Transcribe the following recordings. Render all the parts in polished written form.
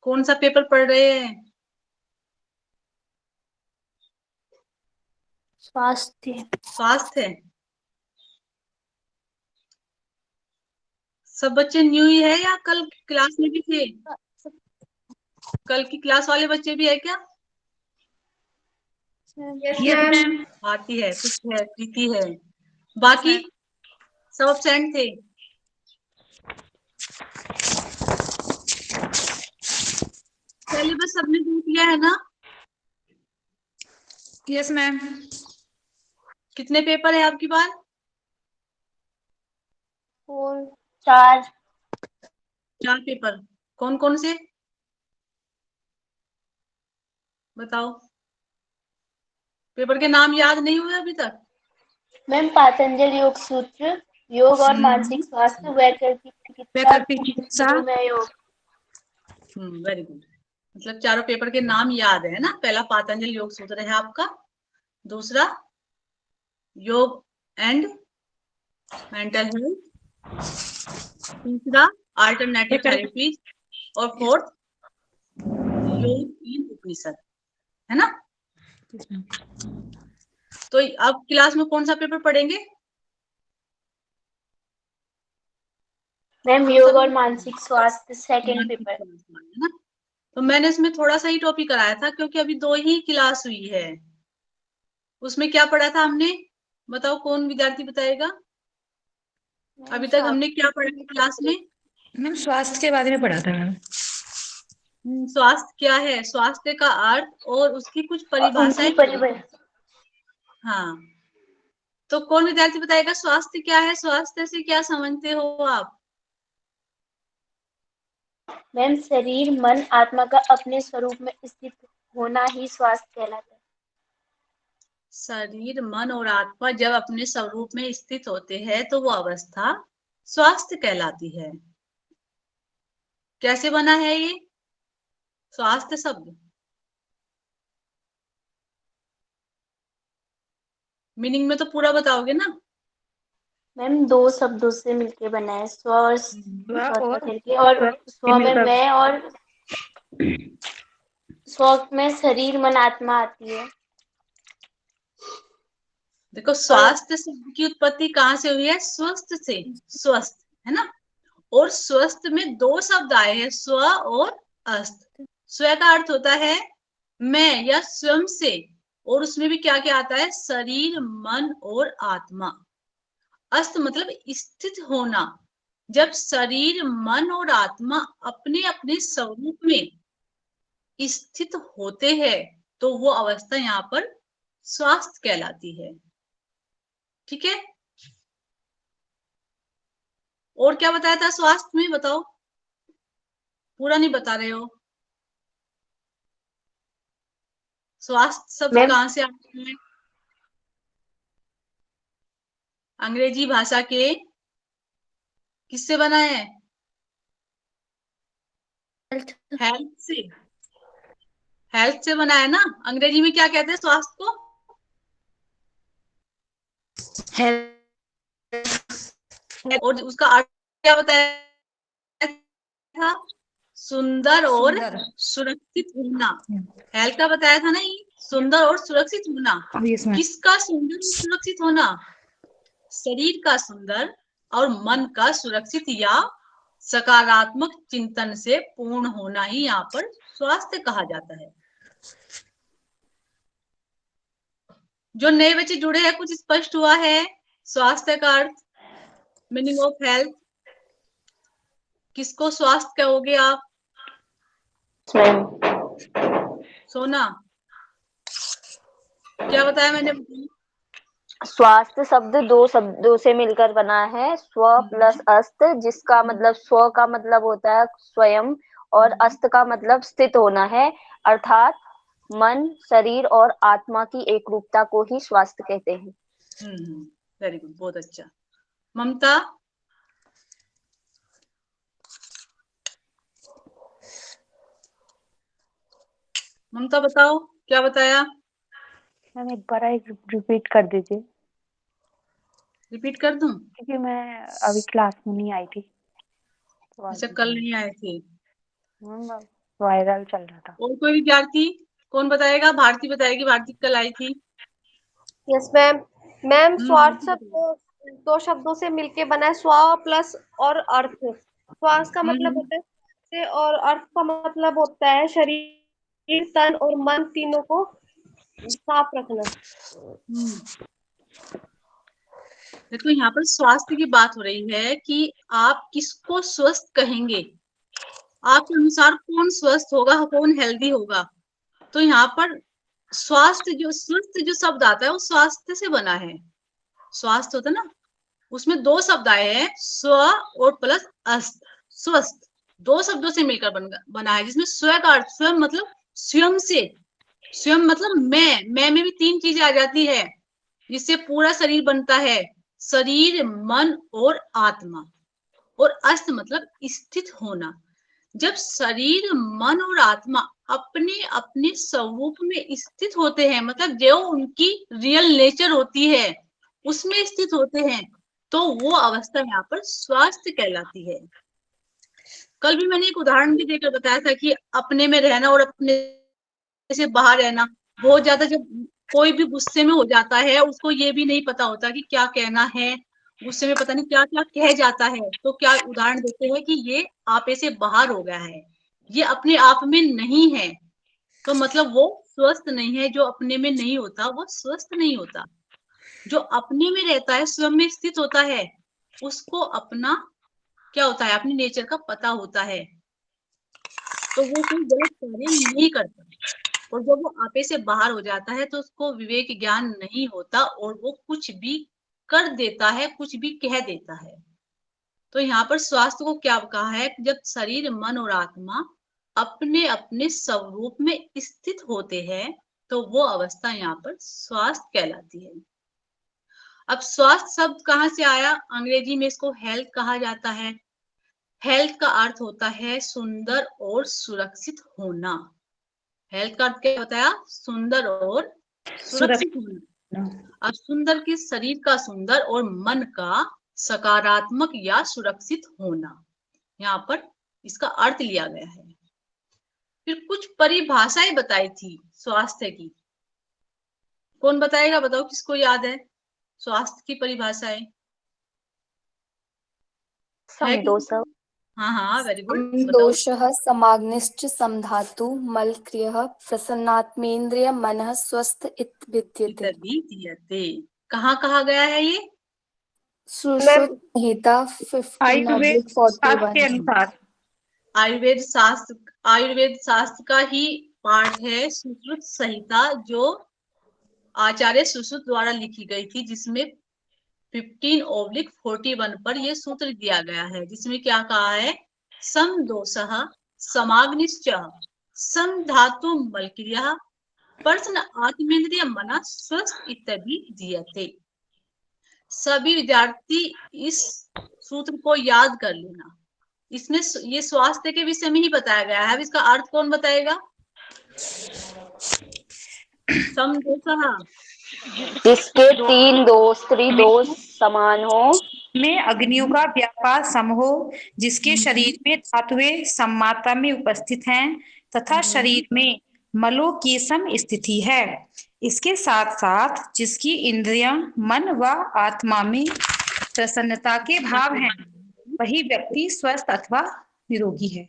कौन सा पेपर पढ़ रहे हैं? स्वास्थ्य। स्वास्थ्य है। सब बच्चे न्यू ही है या कल क्लास में भी थे? कल की क्लास वाले बच्चे भी है क्या? Yes yes ma'am. मैम। आती है, कुछ है, प्रीति है, बाकी सब एब्सेंट थे। सिलेबस सबने देख लिया है ना? Yes ma'am. कितने पेपर है आपकी बार? 4। 4 पेपर। कौन कौन से बताओ? पेपर के नाम याद नहीं हुए अभी तक? मैम पातंजल योग सूत्र, योग और मानसिक स्वास्थ्य, वैकल्पिक चिकित्सा, वैकल्पिक चिकित्सा। मधुमेह योग। Very good. मतलब चारों पेपर के नाम याद है ना? पहला पातंजल योग सूत्र है आपका, दूसरा योग एंड मेंटल हेल्थ, तीसरा अल्टरनेटिव थेरेपीज, और फोर्थ योग इन उपनिषद, है ना? तो अब क्लास में कौन सा पेपर पढ़ेंगे? मैम योग और मानसिक स्वास्थ्य सेकंड मानसिक पेपर। स्वास्थ्य, है ना? तो मैंने इसमें थोड़ा सा ही टॉपिक कराया था क्योंकि अभी 2 ही क्लास हुई है। उसमें क्या पढ़ा था हमने? बताओ, कौन विद्यार्थी बताएगा? अभी तक हमने क्या पढ़ा है क्लास में? मैम स्वास्थ्य के बारे में पढ़ा था मैम। स्वास्थ्य क्या है, स्वास्थ्य का अर्थ और उसकी कुछ परिभाषाएं उनकी परिभाषा। हाँ, तो कौन विद्यार्थी बताएगा स्वास्थ्य क्या है? स्वास्थ्य से क्या समझते हो आप? मैम शरीर मन आत्मा का अपने स्वरूप में स्थित होना ही स्वास्थ्य कहलाता है। शरीर मन और आत्मा जब अपने स्वरूप में स्थित होते हैं तो वो अवस्था स्वास्थ्य कहलाती है। कैसे बना है ये स्वास्थ्य शब्द? मीनिंग में तो पूरा बताओगे ना? मैम 2 शब्दों से मिलके बना है, स्व और और करके, और स्व में मैं और स्व में शरीर मन आत्मा आती है। देखो, स्वास्थ्य शब्द की उत्पत्ति कहाँ से हुई है? स्वस्थ से, स्वस्थ, है ना? और स्वस्थ में 2 शब्द आए हैं, स्व और अस्त। स्व का अर्थ होता है मैं या स्वयं से, और उसमें भी क्या क्या आता है? शरीर मन और आत्मा। अस्त मतलब स्थित होना। जब शरीर मन और आत्मा अपने अपने स्वरूप में स्थित होते हैं तो वो अवस्था यहाँ पर स्वास्थ्य कहलाती है। ठीक है? और क्या बताया था स्वास्थ्य में, बताओ? पूरा नहीं बता रहे हो। स्वास्थ्य शब्द मैम कहाँ से आता है? अंग्रेजी भाषा के किससे बना है? हेल्थ से। हेल्थ से बना है ना? अंग्रेजी में क्या कहते हैं स्वास्थ्य को? और उसका अर्थ क्या बताया था? सुंदर और सुरक्षित होना। हेल्थ का बताया था ना, ये सुंदर और सुरक्षित होना। किसका सुंदर और सुरक्षित होना? शरीर का सुंदर और मन का सुरक्षित या सकारात्मक चिंतन से पूर्ण होना ही यहाँ पर स्वास्थ्य कहा जाता है। जो नए बच्चे जुड़े हैं, कुछ स्पष्ट हुआ है? स्वास्थ्य का अर्थ, मीनिंग ऑफ हेल्थ, किसको स्वास्थ्य कहोगे आप? सोना, क्या बताया मैंने? स्वास्थ्य शब्द 2 शब्दों से मिलकर बना है, स्व प्लस अस्त, जिसका मतलब स्व का मतलब होता है स्वयं और अस्त का मतलब स्थित होना है, अर्थात मन शरीर और आत्मा की एकरूपता को ही स्वास्थ्य कहते हैं। वेरी गुड, बहुत अच्छा। ममता, ममता बताओ क्या बताया? मैम एक बार रिपीट कर दीजिए, रिपीट कर दूं? क्योंकि मैं अभी क्लास में नहीं आई थी। तो अच्छा, कल नहीं आए थे। मैम वायरल चल रहा था। और कोई विद्यार्थी? कौन बताएगा? भारती बताएगी, भारती कल आई थी। Yes ma'am. मैम स्वार्थ भारती शब्द दो शब्दों से मिलके बना है, स्वा प्लस और अर्थ। श्वास का मतलब होता है से, और अर्थ का मतलब होता है शरीर, तन और मन तीनों को साफ रखना। देखो यहाँ पर स्वास्थ्य की बात हो रही है कि आप किसको स्वस्थ कहेंगे, आपके अनुसार कौन स्वस्थ होगा, कौन हेल्दी होगा। तो यहाँ पर स्वास्थ्य जो स्वस्थ जो शब्द आता है वो स्वास्थ्य से बना है। स्वास्थ्य होता है ना, उसमें दो शब्द आए हैं, स्व और प्लस अस्त। स्वस्थ दो शब्दों से मिलकर बना है, जिसमें स्व का अर्थ स्वयं मतलब स्वयं से, स्वयं मतलब मैं में भी तीन चीजें आ जाती है, जिससे पूरा शरीर बनता है, शरीर, मन और आत्मा। और अस्त मतलब स्थित होना। जब शरीर, मन और आत्मा अपने अपने स्वरूप में स्थित होते हैं, मतलब जो उनकी रियल नेचर होती है उसमें स्थित होते हैं, तो वो अवस्था यहाँ पर स्वास्थ्य कहलाती है। कल भी मैंने एक उदाहरण भी देकर बताया था कि अपने में रहना और अपने से बाहर रहना। बहुत ज्यादा जब कोई भी गुस्से में हो जाता है, उसको ये भी नहीं पता होता कि क्या कहना है, गुस्से में पता नहीं क्या क्या कह जाता है, तो क्या उदाहरण देते हैं कि ये आपे से बाहर हो गया है, ये अपने आप में नहीं है। तो मतलब वो स्वस्थ नहीं है। जो अपने में नहीं होता वो स्वस्थ नहीं होता। जो अपने में रहता है, स्वयं में स्थित होता है, उसको अपना क्या होता है, अपने नेचर का पता होता है, तो वो कोई गलत कार्य नहीं करता। और जब वो आपे से बाहर हो जाता है तो उसको विवेक ज्ञान नहीं होता और वो कुछ भी कर देता है, कुछ भी कह देता है। तो यहाँ पर स्वास्थ्य को क्या कहा है? जब शरीर, मन और आत्मा अपने अपने स्वरूप में स्थित होते हैं, तो वो अवस्था यहाँ पर स्वास्थ्य कहलाती है। अब स्वास्थ्य शब्द कहाँ से आया? अंग्रेजी में इसको हेल्थ कहा जाता है। हेल्थ का अर्थ होता है सुंदर और सुरक्षित होना। हेल्थ का अर्थ क्या बताया? सुंदर और सुरक्षित होना। अब सुंदर के शरीर का सुंदर और मन का सकारात्मक या सुरक्षित होना, यहाँ पर इसका अर्थ लिया गया है। फिर कुछ परिभाषाएं बताई थी स्वास्थ्य की। कौन बताएगा? बताओ किसको याद है स्वास्थ्य की परिभाषाएं? है समदोष। हाँ हाँ, वेरी गुड। दोषः समाग्निश्च समधातु मलक्रियः प्रसन्नात्मेन्द्रिय मनः स्वस्थ इति विद्यते। कहाँ कहा गया है ये? सुश्रुत संहिता 15/41 के अनुसार आयुर्वेद शास्त्र का ही पाठ है सुश्रुत संहिता, जो आचार्य सुश्रुत द्वारा लिखी गई थी, जिसमें 15/41 पर यह सूत्र दिया गया है, जिसमें क्या कहा है? समदोषः समाग्निश्च समधातु मलक्रियः प्रसन्न आत्मेन्द्रिय मनः स्वस्थ इत्यादि दीयते। सभी विद्यार्थी इस सूत्र को याद कर लेना। इसमें ये स्वास्थ्य के विषय में ही बताया गया है। अब इसका अर्थ कौन बताएगा? समदोषः, जिसके तीन दोष त्रिदोष समान हो, में अग्नियों का व्यापार सम हो, जिसके शरीर में धातुएं सममात्रा में उपस्थित हैं तथा शरीर में मलों की सम स्थिति है। इसके साथ साथ जिसकी इंद्रियां, मन व आत्मा में प्रसन्नता के भाव हैं, वही व्यक्ति स्वस्थ अथवा निरोगी है।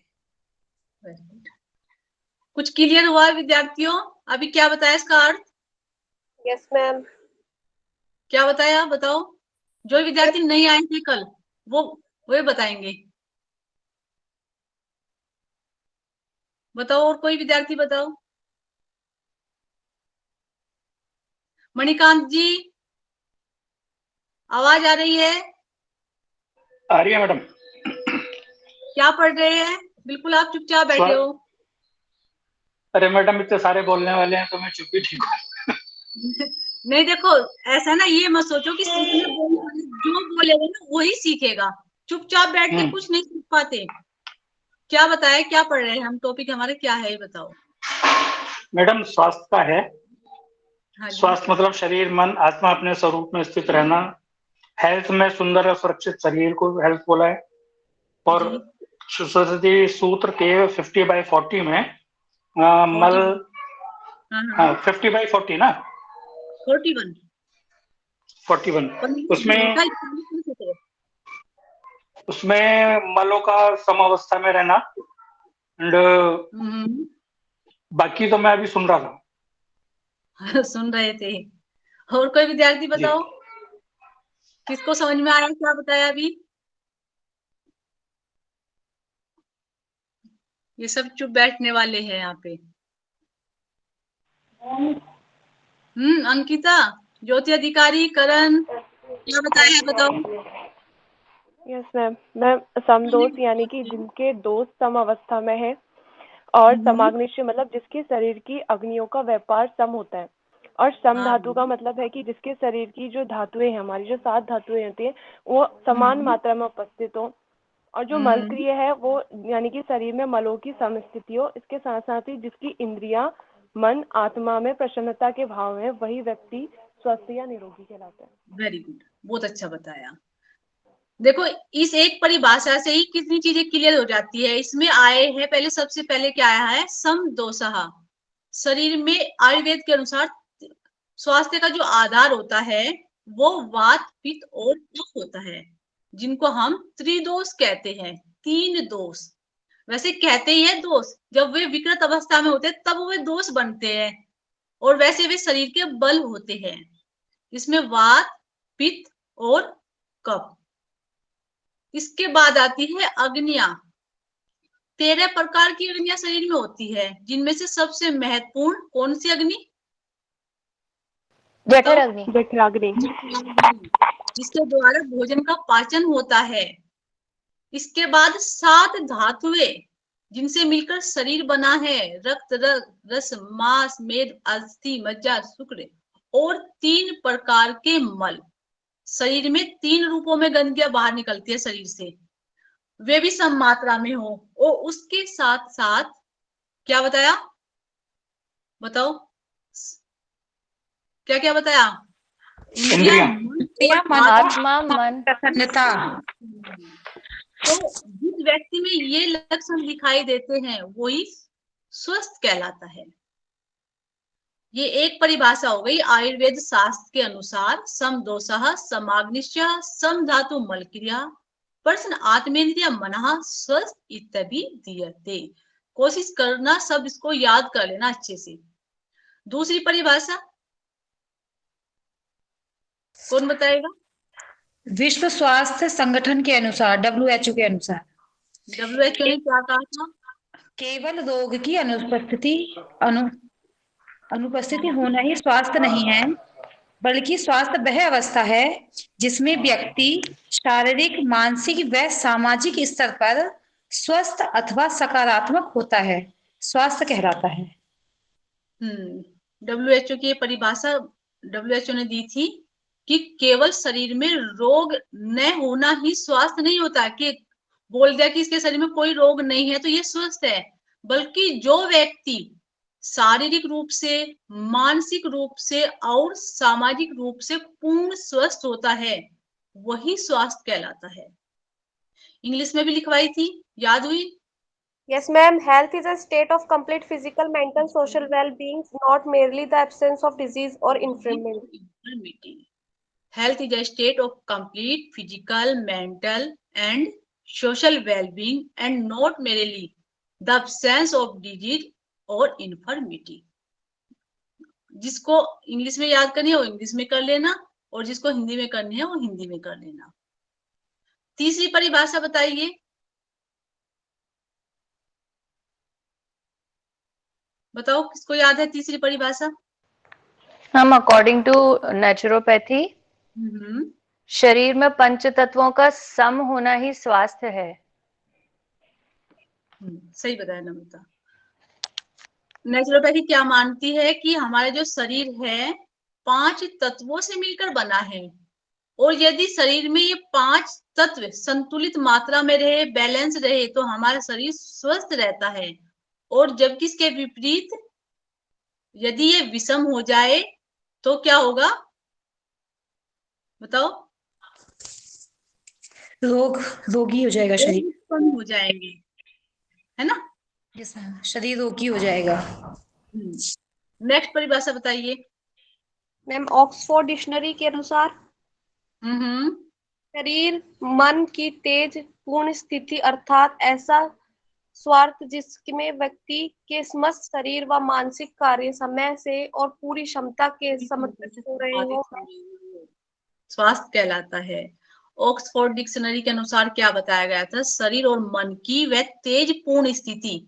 कुछ क्लियर हुआ विद्यार्थियों? अभी क्या बताया इसका अर्थ? Yes ma'am. क्या बताया? बताओ। जो विद्यार्थी नहीं आए थे कल, वो बताएंगे। बताओ, और कोई विद्यार्थी बताओ। मणिकांत जी, आवाज आ रही है? आ रही है मैडम। क्या पढ़ रहे हैं? बिल्कुल आप चुपचाप बैठे हो। अरे मैडम, इतने सारे बोलने वाले हैं तो मैं चुप ही ठीक हूँ। नहीं देखो, ऐसा ना ये मत सोचो कि जो बोलेगा ना वही सीखेगा। चुपचाप बैठ के कुछ नहीं सीख पाते। क्या बताए, क्या पढ़ रहे हैं हम? टॉपिक हमारे क्या है ये बताओ। मैडम स्वास्थ्य का है। हाँ, स्वास्थ्य मतलब शरीर, मन, आत्मा अपने स्वरूप में स्थित रहना। हेल्थ में सुंदर और सुरक्षित शरीर को हेल्थ बोला है, और सरस्वती सूत्र के 50/40 में मल 50/40 ना 41 उसमें मलों का समावस्था में रहना एंड बाकी तो मैं अभी सुन रहा था। सुन रहे थे। और कोई विद्यार्थी बताओ किसको समझ में आया क्या बताया अभी? ये सब चुप बैठने वाले हैं यहाँ पे। अंकिता, ज्योति अधिकारी, करण, क्या बताया है बताओ? Yes ma'am. मैम समदोष यानी कि जिनके दोष सम अवस्था में है, और समाग्निश्य मतलब जिसके शरीर की अग्नियों का व्यापार सम होता है, और सम धातु का मतलब है कि जिसके शरीर की जो धातुएं हैं, हमारी जो 7 धातुएं होती है, वो समान मात्रा में उपस्थित हो, और जो मलक्रिय है वो यानी कि शरीर में मलों की समस्थिति हो। इसके साथ साथ ही जिसकी इंद्रियां, मन, आत्मा में प्रसन्नता के भाव में, वही व्यक्ति स्वस्थ या निरोगी कहलाता है। वेरी गुड, बहुत अच्छा बताया। देखो इस एक परिभाषा से ही कितनी चीजें क्लियर हो जाती है। इसमें आए हैं पहले, सबसे पहले क्या आया है? समदोषः। शरीर में आयुर्वेद के अनुसार स्वास्थ्य का जो आधार होता है वो वात, पित्त और कफ होता है, जिनको हम त्रिदोष कहते हैं। 3 दोष, वैसे कहते ही है दोष, जब वे विकृत अवस्था में होते हैं तब वे दोष बनते हैं, और वैसे वे शरीर के बल होते हैं। इसमें वात, पित्त और कफ। इसके बाद आती है अग्नियां। 13 प्रकार की अग्नियां शरीर में होती है, जिनमें से सबसे महत्वपूर्ण कौन सी अग्नि? जठराग्नि। जठराग्नि, जिसके द्वारा भोजन का पाचन होता है। इसके बाद 7 धातुएं, जिनसे मिलकर शरीर बना है। रक्त, रस, मांस, मेद, अस्थि, मज्जा, शुक्र, और 3 प्रकार के मल। शरीर में 3 रूपों में गंदगियां बाहर निकलती है शरीर से, वे भी सम मात्रा में हो। और उसके साथ साथ क्या बताया? बताओ क्या क्या बताया? इंद्रिया, आत्मा, मन, प्रसन्नता। तो जिस व्यक्ति में ये लक्षण दिखाई देते हैं वही स्वस्थ कहलाता है। ये एक परिभाषा हो गई आयुर्वेद शास्त्र के अनुसार। समदोषः, समाग्निश्च, सम धातु मलक्रिया, प्रश्न आत्मेन्द्रिय मनः स्वस्थ इत्यादि दीयते। कोशिश करना सब इसको याद कर लेना अच्छे से। दूसरी परिभाषा कौन बताएगा? विश्व स्वास्थ्य संगठन के अनुसार, WHO के अनुसार, WHO ने क्या कहा था? केवल रोग की अनुपस्थिति होना ही स्वास्थ्य नहीं है, बल्कि स्वास्थ्य वह अवस्था है जिसमें व्यक्ति शारीरिक, मानसिक व सामाजिक स्तर पर स्वस्थ अथवा सकारात्मक होता है, स्वास्थ्य कहलाता है। WHO की परिभाषा WHO ने दी थी कि केवल शरीर में रोग न होना ही स्वास्थ्य नहीं होता, कि बोल दिया कि इसके शरीर में कोई रोग नहीं है तो ये स्वस्थ है, बल्कि जो व्यक्ति शारीरिक रूप से, मानसिक रूप से और सामाजिक रूप से पूर्ण स्वस्थ होता है वही स्वास्थ्य कहलाता है। इंग्लिश में भी लिखवाई थी, याद हुई? Yes, ma'am. Health is a state of complete physical, mental, social well-being, not merely the absence of disease or infirmity. Health is a state of complete physical, mental, and social well-being, and not merely the absence of disease or infirmity. जिसको English में याद करनी है वो English में कर लेना, और जिसको हिंदी में करनी है वो हिंदी में कर लेना। तीसरी परिभाषा बताइए। बताओ किसको याद है तीसरी परिभाषा? हम अकॉर्डिंग टू नेचुरोपैथी शरीर में पंच तत्वों का सम होना ही स्वास्थ्य है। सही बताया नमिता। नेचुरोपैथी क्या मानती है कि हमारा जो शरीर है 5 तत्वों से मिलकर बना है, और यदि शरीर में ये 5 तत्व संतुलित मात्रा में रहे, बैलेंस रहे, तो हमारा शरीर स्वस्थ रहता है। और जबकि इसके विपरीत यदि ये विषम हो जाए तो क्या होगा? बताओ। रोगी हो जाएगा रोग शरीर। उत्पन्न हो जाएंगे, है ना। यस मैम, शरीर रोगी हो जाएगा। नेक्स्ट परिभाषा बताइए। मैम ऑक्सफोर्ड डिक्शनरी के अनुसार हम्म शरीर मन की तेज पूर्ण स्थिति अर्थात ऐसा स्वार्थ जिसमें व्यक्ति के समस्त शरीर व मानसिक कार्य समय से और पूरी क्षमता के समर्पित हो रहे हो। स्वास्थ्य कहलाता है। ऑक्सफोर्ड डिक्शनरी के अनुसार क्या बताया गया था? शरीर और मन की वह तेज पूर्ण स्थिति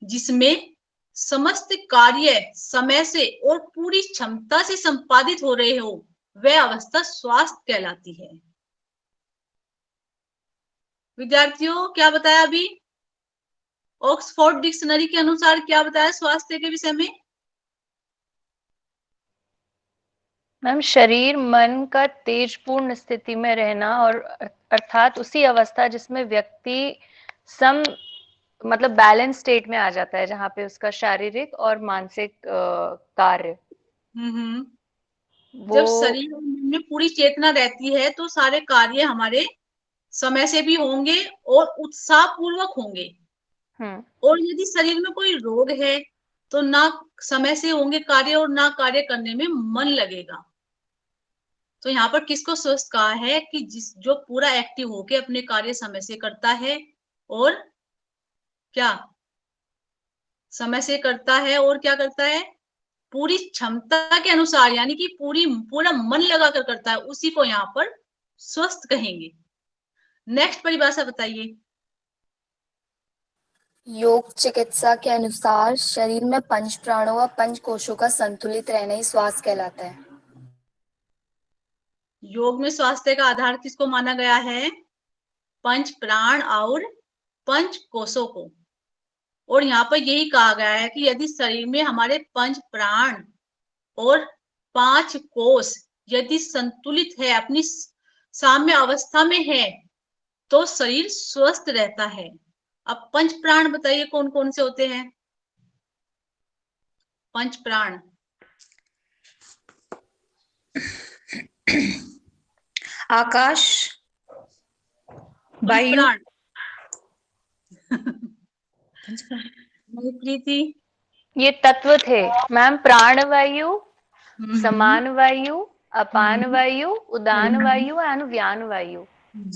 जिसमें समस्त कार्य समय से और पूरी क्षमता से संपादित हो रहे हो, वह अवस्था स्वास्थ्य कहलाती है। विद्यार्थियों क्या बताया अभी? ऑक्सफोर्ड डिक्शनरी के अनुसार क्या बताया स्वास्थ्य के विषय में? मैम शरीर मन का तेजपूर्ण स्थिति में रहना और अर्थात उसी अवस्था जिसमें व्यक्ति सम मतलब बैलेंस स्टेट में आ जाता है, जहाँ पे उसका शारीरिक और मानसिक कार्य जब शरीर और मन में पूरी चेतना रहती है तो सारे कार्य हमारे समय से भी होंगे और उत्साह पूर्वक होंगे। और यदि शरीर में कोई रोग है तो ना समय से होंगे कार्य और ना कार्य करने में मन लगेगा। तो यहाँ पर किसको स्वस्थ कहा है कि जो पूरा एक्टिव होके अपने कार्य समय से करता है और क्या समय से करता है और क्या करता है पूरी क्षमता के अनुसार, यानी कि पूरा मन लगाकर करता है, उसी को यहाँ पर स्वस्थ कहेंगे। नेक्स्ट परिभाषा बताइए। योग चिकित्सा के अनुसार शरीर में पंच प्राणों व पंच कोशों का संतुलित रहना ही स्वास्थ्य कहलाता है। योग में स्वास्थ्य का आधार किसको माना गया है? पंच प्राण और पंच कोशों को। और यहाँ पर यही कहा गया है कि यदि शरीर में हमारे पंच प्राण और 5 कोश यदि संतुलित है, अपनी साम्य अवस्था में है, तो शरीर स्वस्थ रहता है। अब पंच प्राण बताइए कौन कौन से होते हैं? पंच प्राण आकाश, वायु, प्राण प्रीति, ये तत्व थे मैम। प्राण वायु, समान वायु, अपान वायु, उदान वायु एंड व्यान वायु,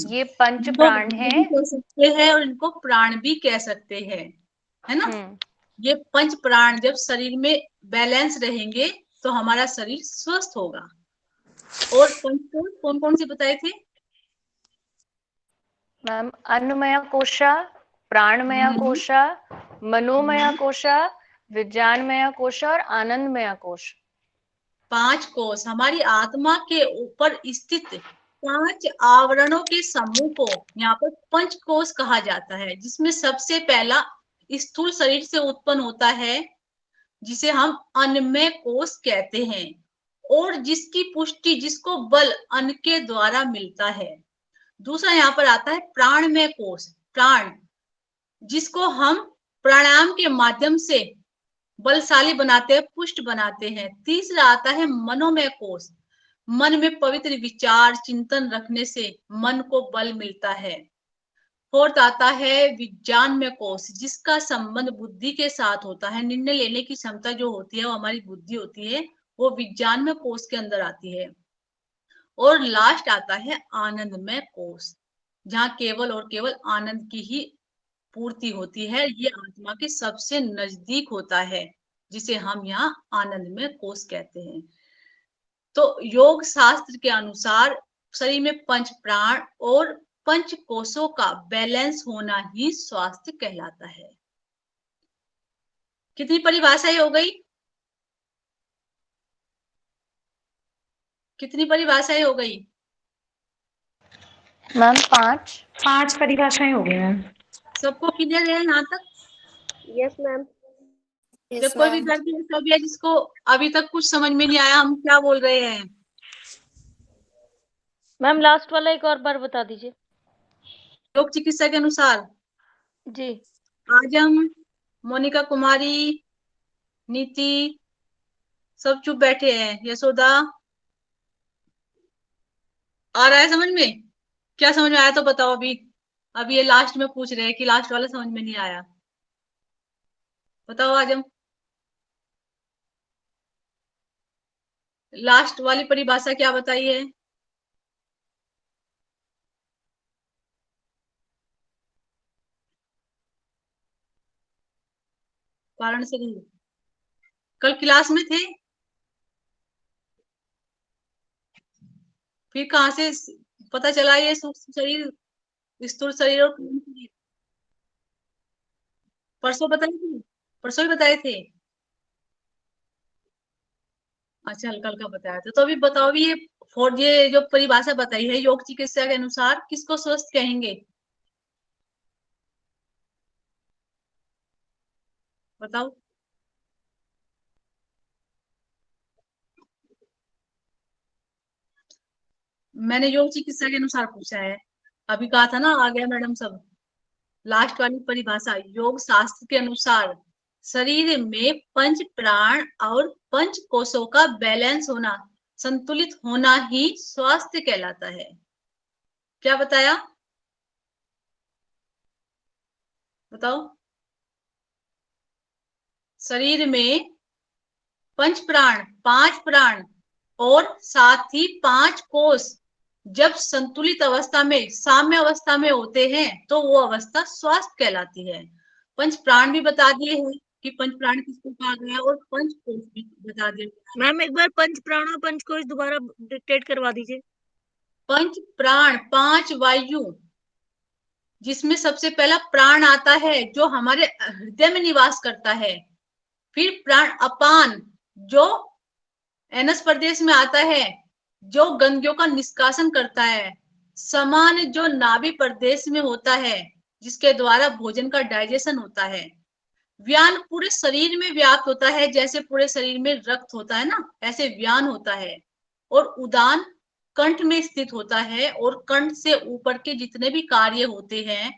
ये पंच प्राण हैं। कह सकते हैं और इनको प्राण भी कह सकते हैं, है ना। ये पंच प्राण जब शरीर में बैलेंस रहेंगे तो हमारा शरीर स्वस्थ होगा। और पंच कौन कौन से बताए थे मैम? अन्नमय कोशा, प्राणमय कोशा, मनोमय कोशा, विज्ञानमय कोशा और आनंदमय कोश। 5 कोश हमारी आत्मा के ऊपर स्थित 5 आवरणों के समूह को यहाँ पर पंच कोश कहा जाता है, जिसमें सबसे पहला स्थूल शरीर से उत्पन्न होता है, जिसे हम अन्नमय कोश कहते हैं, और जिसकी पुष्टि, जिसको बल अन्न के द्वारा मिलता है। दूसरा यहाँ पर आता है प्राणमय कोश, प्राण जिसको हम प्राणायाम के माध्यम से बलशाली बनाते हैं, पुष्ट बनाते हैं। तीसरा आता है मनोमय कोश, मन में पवित्र विचार चिंतन रखने से मन को बल मिलता है। फोर्थ आता है विज्ञानमय कोश, जिसका संबंध बुद्धि के साथ होता है। निर्णय लेने की क्षमता जो होती है वो हमारी बुद्धि होती है, वो विज्ञानमय कोश के अंदर आती है। और लास्ट आता है आनंदमय कोश, जहाँ केवल और केवल आनंद की ही पूर्ति होती है। ये आत्मा के सबसे नजदीक होता है, जिसे हम यहाँ आनंदमय कोश कहते हैं। तो योग शास्त्र के अनुसार शरीर में पंच प्राण और पंच कोशों का बैलेंस होना ही स्वास्थ्य कहलाता है। कितनी परिभाषाएं हो गई? कितनी परिभाषाएं हो गई मैम? 5 परिभाषाएं हो गई मैम। सबको क्लियर है यहाँ तक? Yes ma'am. जब कोई विद्यार्थी ऐसा भी है जिसको अभी तक कुछ समझ में नहीं आया हम क्या बोल रहे हैं? मैम लास्ट वाला एक और बार बता दीजिए। योग चिकित्सा के अनुसार जी। आज हम मोनिका कुमारी, नीति सब चुप बैठे हैं। यशोदा आ रहा है समझ में? क्या समझ में आया तो बताओ अभी। अभी ये लास्ट में पूछ रहे हैं कि लास्ट वाला समझ में नहीं आया। बताओ आजम, लास्ट वाली परिभाषा क्या बताई है? कारण से नहीं, कल क्लास में थे, फिर कहाँ से पता चला ये सूक्ष्म शरीर, स्थूल शरीर और कारण शरीर? परसों बताए थे, परसों ही बताए थे। अच्छा, हल्का हल्का बताया था। तो अभी बताओ, अभी ये जो परिभाषा बताई है योग चिकित्सा के अनुसार किसको स्वस्थ कहेंगे? बताओ। मैंने योग चिकित्सा के अनुसार पूछा है। अभी कहा था ना, आ गया मैडम सब। लास्ट वाली परिभाषा योग शास्त्र के अनुसार शरीर में पंच प्राण और पंच कोशों का बैलेंस होना, संतुलित होना ही स्वास्थ्य कहलाता है। क्या बताया? बताओ। शरीर में पंच प्राण, पांच प्राण और साथ ही पांच कोष जब संतुलित अवस्था में, साम्य अवस्था में होते हैं तो वो अवस्था स्वास्थ्य कहलाती है। पंच प्राण भी बता दिए हैं कि पंच प्राण किसको कहा गया, और पंच कोष भी बता दिए। मैम एक बार पंच प्राण और पंच कोश दोबारा डिक्टेट करवा दीजिए। पंच प्राण, पांच वायु, जिसमें सबसे पहला प्राण आता है जो हमारे हृदय में निवास करता है। फिर प्राण अपान, जो एनस प्रदेश में आता है, जो गंदगियों का निष्कासन करता है। समान, जो नाभि प्रदेश में होता है, जिसके द्वारा भोजन का डाइजेशन होता है। व्यान पूरे शरीर में व्याप्त होता है, जैसे पूरे शरीर में रक्त होता है ना, ऐसे व्यान होता है। और उदान कंठ में स्थित होता है, और कंठ से ऊपर के जितने भी कार्य होते हैं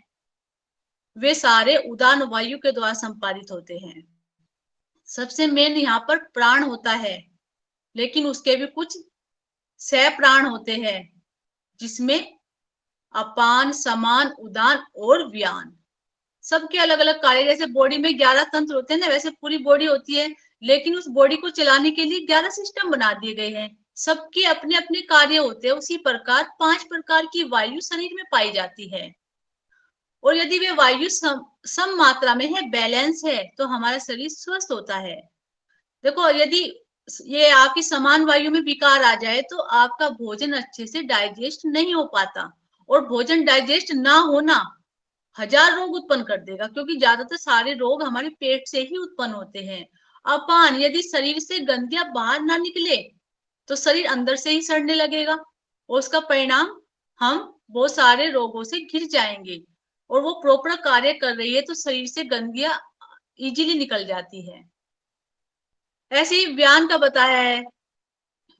वे सारे उदान वायु के द्वारा संपादित होते हैं। सबसे मेन यहाँ पर प्राण होता है, लेकिन उसके भी कुछ सह प्राण होते हैं, जिसमें अपान, समान, उदान और व्यान, सबके अलग अलग कार्य। जैसे बॉडी में 11 तंत्र होते हैं ना, वैसे पूरी बॉडी होती है, लेकिन उस बॉडी को चलाने के लिए 11 सिस्टम बना दिए गए हैं। सबके अपने अपने कार्य होते हैं। उसी प्रकार 5 प्रकार की वायु शरीर में पाई जाती है, और यदि वे वायु सम मात्रा में है, बैलेंस है, तो हमारा शरीर स्वस्थ होता है। देखो, यदि ये आपकी समान वायु में विकार आ जाए तो आपका भोजन अच्छे से डाइजेस्ट नहीं हो पाता, और भोजन डाइजेस्ट ना होना 1000 रोग उत्पन्न कर देगा, क्योंकि ज्यादातर सारे रोग हमारे पेट से ही उत्पन्न होते हैं। अपान, यदि शरीर से गंदगियां बाहर ना निकले तो शरीर अंदर से ही सड़ने लगेगा, और उसका परिणाम हम बहुत सारे रोगों से घिर जाएंगे। और वो प्रॉपर कार्य कर रही है तो शरीर से गंदगियां इजीली निकल जाती है। ऐसे ही व्यान का बताया है।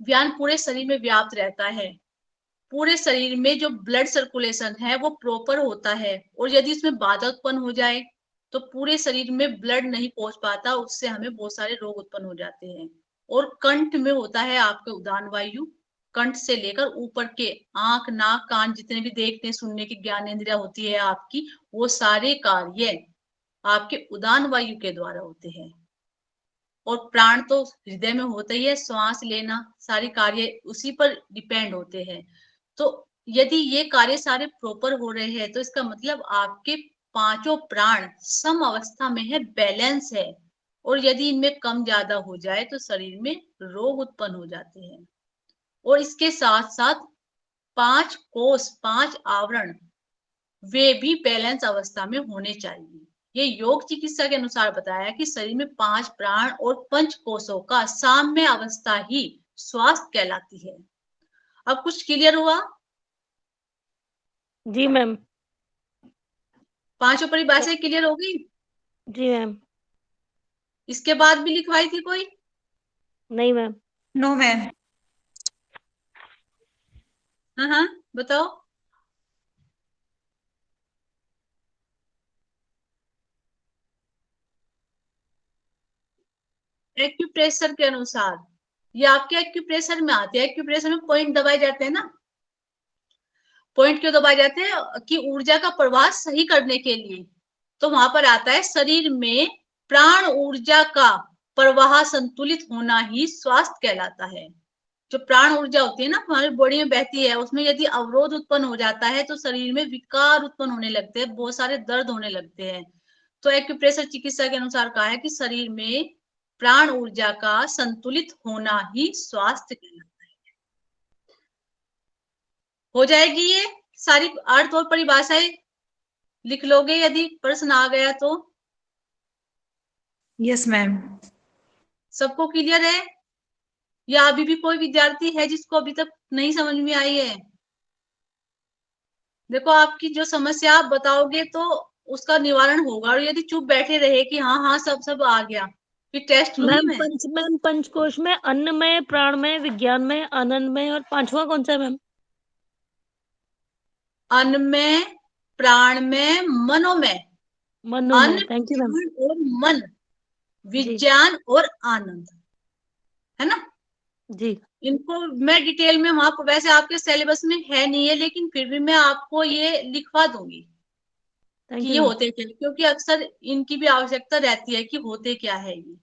व्यान पूरे शरीर में व्याप्त रहता है। पूरे शरीर में जो ब्लड सर्कुलेशन है वो प्रॉपर होता है, और यदि इसमें बाधा उत्पन्न हो जाए तो पूरे शरीर में ब्लड नहीं पहुंच पाता, उससे हमें बहुत सारे रोग उत्पन्न हो जाते हैं। और कंठ में होता है आपके उदान वायु। कंठ से लेकर ऊपर के आंख, नाक, कान, जितने भी देखने सुनने की ज्ञानेंद्रिया होती है आपकी, वो सारे कार्य आपके उदान वायु के द्वारा होते हैं। और प्राण तो हृदय में होता ही है, श्वास लेना, सारी कार्य उसी पर डिपेंड होते हैं। तो यदि ये कार्य सारे प्रॉपर हो रहे हैं तो इसका मतलब आपके पांचों प्राण सम अवस्था में है, बैलेंस है। और यदि इनमें कम ज्यादा हो जाए तो शरीर में रोग उत्पन्न हो जाते हैं। और इसके साथ साथ 5 कोष, 5 आवरण, वे भी बैलेंस अवस्था में होने चाहिए। ये योग चिकित्सा के अनुसार बताया कि शरीर में 5 प्राण और 5 कोषों का साम्य अवस्था ही स्वास्थ्य कहलाती है। अब कुछ क्लियर हुआ? जी मैम। पांचों परिभाषाएं क्लियर हो गई? जी मैम। इसके बाद भी लिखवाई थी कोई? नहीं मैम। No ma'am. हाँ हाँ, बताओ। एक्यूप्रेशर के अनुसार, ये आपके एक्यूप्रेशर में आते हैं। एक्यूप्रेशर में पॉइंट दबाए जाते हैं ना, पॉइंट क्यों दबाए जाते हैं? कि ऊर्जा का प्रवाह सही करने के लिए। तो वहां पर आता है शरीर में प्राण ऊर्जा का प्रवाह संतुलित होना ही स्वास्थ्य कहलाता है। जो प्राण ऊर्जा होती है ना हमारी बॉडी में बहती है, उसमें यदि अवरोध उत्पन्न हो जाता है तो शरीर में विकार उत्पन्न होने लगते हैं, बहुत सारे दर्द होने लगते हैं। तो एक्यूप्रेशर चिकित्सा के अनुसार कहा है कि शरीर में प्राण ऊर्जा का संतुलित होना ही स्वास्थ्य कहलाता है। हो जाएगी ये सारी अर्थ और परिभाषाएं लिख लोगे यदि प्रश्न आ गया तो? Yes ma'am. सबको क्लियर है या अभी भी कोई विद्यार्थी है जिसको अभी तक नहीं समझ में आई है? देखो आपकी जो समस्या आप बताओगे तो उसका निवारण होगा, और यदि चुप बैठे रहे कि हाँ हाँ सब आ गया, फिर टेस्ट लूंगी मैं। मैम पंचकोश में अन्नमय, प्राणमय, विज्ञानमय, आनंदमय और पांचवा कौन सा है मैम? अन्नमय, प्राणमय, मनोमय। मनोमय। Thank you ma'am. प्राण और मन, विज्ञान और आनंद, है ना? जी। इनको मैं डिटेल में वहां पर, वैसे आपके सिलेबस में है नहीं है, लेकिन फिर भी मैं आपको ये लिखवा दूंगी कि ये होते क्या, क्योंकि अक्सर इनकी भी आवश्यकता रहती है कि होते क्या है ये।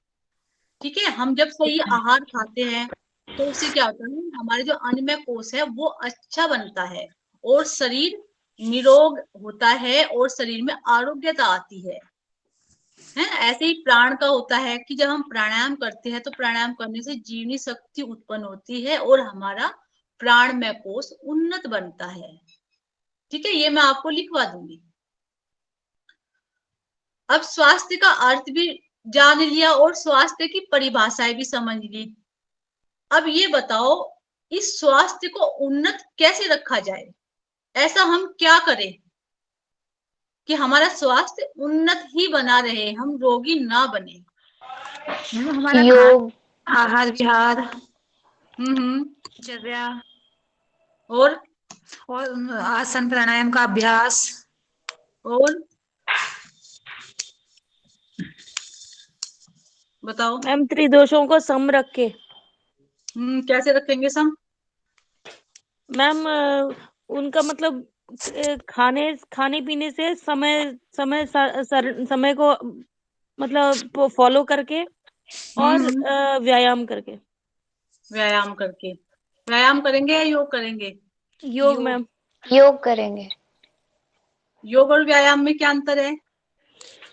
ठीक है, हम जब सही आहार खाते हैं तो उससे क्या होता है, हमारे जो अन्नमय कोश है वो अच्छा बनता है और शरीर निरोग होता है और शरीर में आरोग्यता आती है। ऐसे ही प्राण का होता है कि जब हम प्राणायाम करते हैं तो प्राणायाम करने से जीवनी शक्ति उत्पन्न होती है और हमारा प्राणमय कोश उन्नत बनता है। ठीक है, ये मैं आपको लिखवा दूंगी। अब स्वास्थ्य का अर्थ भी जान लिया और स्वास्थ्य की परिभाषाएं भी समझ ली। अब ये बताओ इस स्वास्थ्य को उन्नत कैसे रखा जाए? ऐसा हम क्या करें कि हमारा स्वास्थ्य उन्नत ही बना रहे, हम रोगी ना बने? हमारा योग, आहार विहार, दिनचर्या और आसन प्राणायाम का अभ्यास, और बताओ मैम त्रिदोषों को सम रख के। कैसे रखेंगे सम? मैम उनका मतलब खाने पीने से समय को मतलब फॉलो करके और व्यायाम करके। व्यायाम करके। व्यायाम करेंगे या योग करेंगे? योग मैम। योग करेंगे। योग और व्यायाम में क्या अंतर है?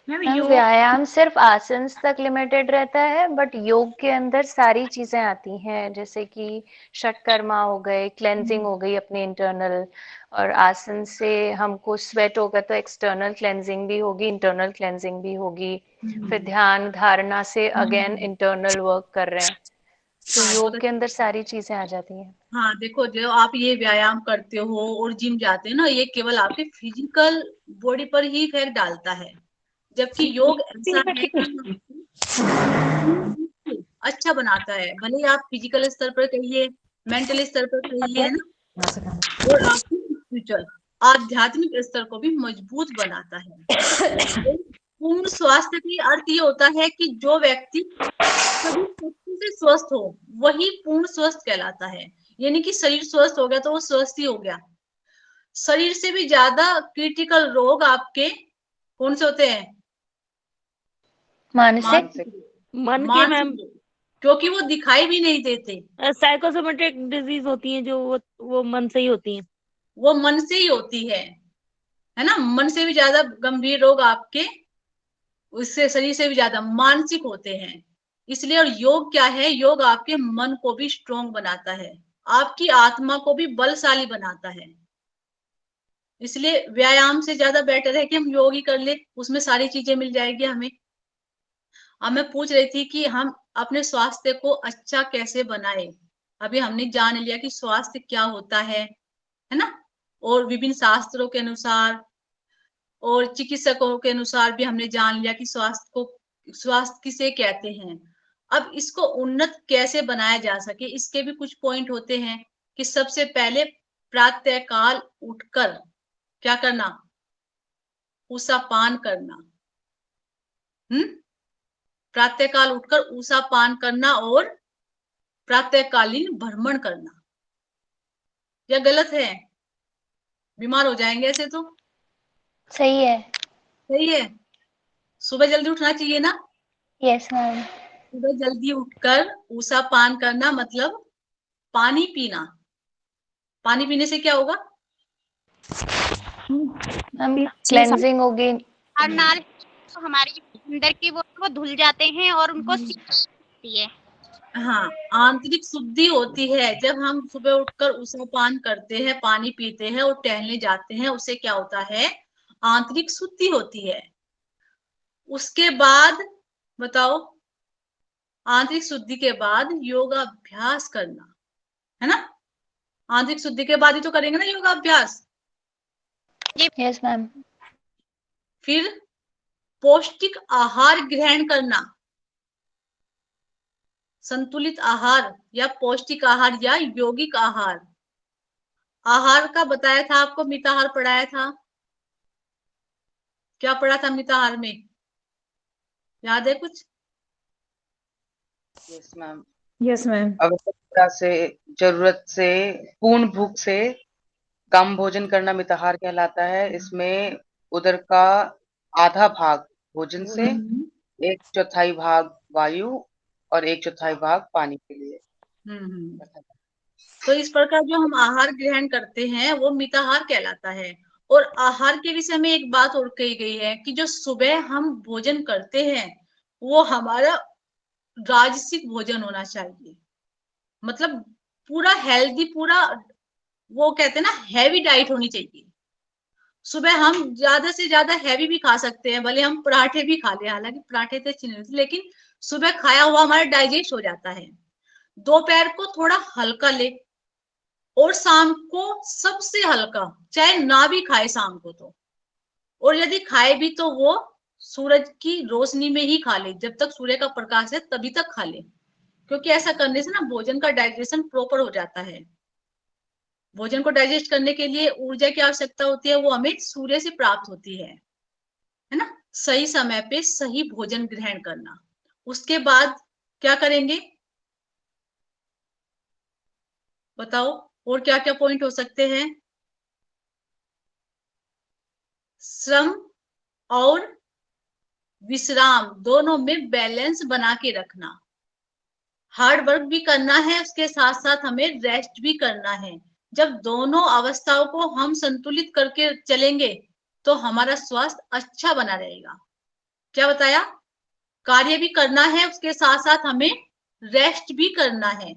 मैम व्यायाम सिर्फ आसन तक लिमिटेड रहता है, बट योग के अंदर सारी चीजें आती हैं, जैसे कि षटकर्मा हो गए, क्लेंजिंग हो गई अपने इंटरनल, और आसन से हमको स्वेट होगा तो एक्सटर्नल क्लेंजिंग भी होगी, इंटरनल क्लेंजिंग भी होगी। फिर ध्यान धारणा से अगेन इंटरनल वर्क कर रहे हैं, तो योग के अंदर सारी चीजें आ जाती हैं। हाँ देखो, जो आप ये व्यायाम करते हो और जिम जाते हो ना, ये केवल आपके फिजिकल बॉडी पर ही इफेक्ट डालता है, जबकि योग ऐसा है कि अच्छा बनाता है। भले ही आप फिजिकल स्तर पर कहिए, मेंटल स्तर पर कहिए, है ना, और आपके स्पिरिचुअल आध्यात्मिक स्तर को भी मजबूत बनाता है। पूर्ण स्वास्थ्य का अर्थ ये होता है कि जो व्यक्ति सभी शक्ति से स्वस्थ हो वही पूर्ण स्वस्थ कहलाता है। यानी कि शरीर स्वस्थ हो गया तो वो स्वस्थ ही हो गया। शरीर से भी ज्यादा क्रिटिकल रोग आपके कौन से होते हैं? मानसिक। मन के मैम, क्योंकि वो दिखाई भी नहीं देते। साइकोसोमेटिक डिजीज होती हैं जो वो मन से ही होती हैं। वो मन से ही होती है ना? मन से भी ज्यादा गंभीर रोग आपके उससे शरीर से भी ज्यादा मानसिक होते हैं। इसलिए, और योग क्या है? योग आपके मन को भी स्ट्रोंग बनाता है, आपकी आत्मा को भी बलशाली बनाता है। इसलिए व्यायाम से ज्यादा बेटर है कि हम योग ही कर ले, उसमें सारी चीजें मिल जाएगी हमें। अब मैं पूछ रही थी कि हम अपने स्वास्थ्य को अच्छा कैसे बनाए। अभी हमने जान लिया कि स्वास्थ्य क्या होता है ना, और विभिन्न शास्त्रों के अनुसार और चिकित्सकों के अनुसार भी हमने जान लिया कि स्वास्थ्य किसे कहते हैं। अब इसको उन्नत कैसे बनाया जा सके, इसके भी कुछ पॉइंट होते हैं कि सबसे पहले प्रातःकाल उठकर क्या करना? ऊषा पान करना। प्रातःकाल उठकर ऊषा पान करना और प्रातःकालीन भ्रमण करना। या गलत है? बीमार हो जाएंगे ऐसे तो। सही है। सही है। सुबह जल्दी उठना चाहिए ना। Yes ma'am. सुबह जल्दी उठकर ऊषा पान करना मतलब पानी पीना। पानी पीने से क्या होगा? मैम क्लेंजिंग होगी। और नाल तो हमारी अंदर की वो धुल जाते हैं और उनको सीखती है। हाँ, आंतरिक शुद्धि होती है जब हम सुबह उठकर ऊषा पान करते हैं, पानी पीते हैं और टहलने जाते हैं, उससे क्या होता है? आंतरिक शुद्धि होती है। उसके बाद बताओ, आंतरिक शुद्धि के बाद योगाभ्यास करना, है ना? आंतरिक शुद्धि के बाद ही तो करेंगे ना योगाभ्यास। Yes ma'am. फिर पौष्टिक आहार ग्रहण करना, संतुलित आहार या पौष्टिक आहार या यौगिक आहार। आहार का बताया था आपको, मिताहार पढ़ाया था। क्या पढ़ा था मिताहार में, याद है कुछ? Yes ma'am. Yes ma'am. आवश्यकता से, जरूरत से, पूर्ण भूख से कम भोजन करना मिताहार कहलाता है। इसमें उदर का आधा भाग भोजन से, 1/4 भाग वायु और 1/4 भाग पानी के लिए। तो इस प्रकार जो हम आहार ग्रहण करते हैं वो मिताहार कहलाता है। और आहार के विषय में एक बात और कही गई है कि जो सुबह हम भोजन करते हैं वो हमारा राजसिक भोजन होना चाहिए, मतलब पूरा हेल्दी, पूरा वो कहते हैं ना हैवी डाइट होनी चाहिए। सुबह हम ज्यादा से ज्यादा हैवी भी खा सकते हैं, भले हम पराठे भी खा ले, हालांकि पराठे तो अच्छे नहीं होते, लेकिन सुबह खाया हुआ हमारा डाइजेस्ट हो जाता है। दोपहर को थोड़ा हल्का ले और शाम को सबसे हल्का, चाहे ना भी खाए शाम को तो, और यदि खाए भी तो वो सूरज की रोशनी में ही खा ले, जब तक सूर्य का प्रकाश है तभी तक खा ले, क्योंकि ऐसा करने से ना भोजन का डाइजेशन प्रॉपर हो जाता है। भोजन को डाइजेस्ट करने के लिए ऊर्जा की आवश्यकता होती है, वो हमें सूर्य से प्राप्त होती है ना? सही समय पे सही भोजन ग्रहण करना। उसके बाद क्या करेंगे बताओ, और क्या क्या पॉइंट हो सकते हैं? श्रम और विश्राम दोनों में बैलेंस बना के रखना। हार्ड वर्क भी करना है, उसके साथ साथ हमें रेस्ट भी करना है। जब दोनों अवस्थाओं को हम संतुलित करके चलेंगे तो हमारा स्वास्थ्य अच्छा बना रहेगा। क्या बताया? कार्य भी करना है, उसके साथ साथ हमें रेस्ट भी करना है।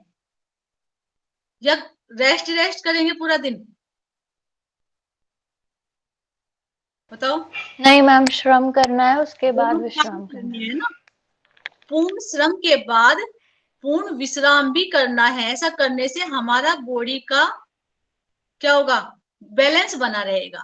या रेस्ट करेंगे पूरा दिन? बताओ। नहीं मैम, श्रम करना है, उसके बाद विश्राम करना है ना? पूर्ण श्रम के बाद पूर्ण विश्राम भी करना है। ऐसा करने से हमारा बॉडी का क्या होगा? बैलेंस बना रहेगा।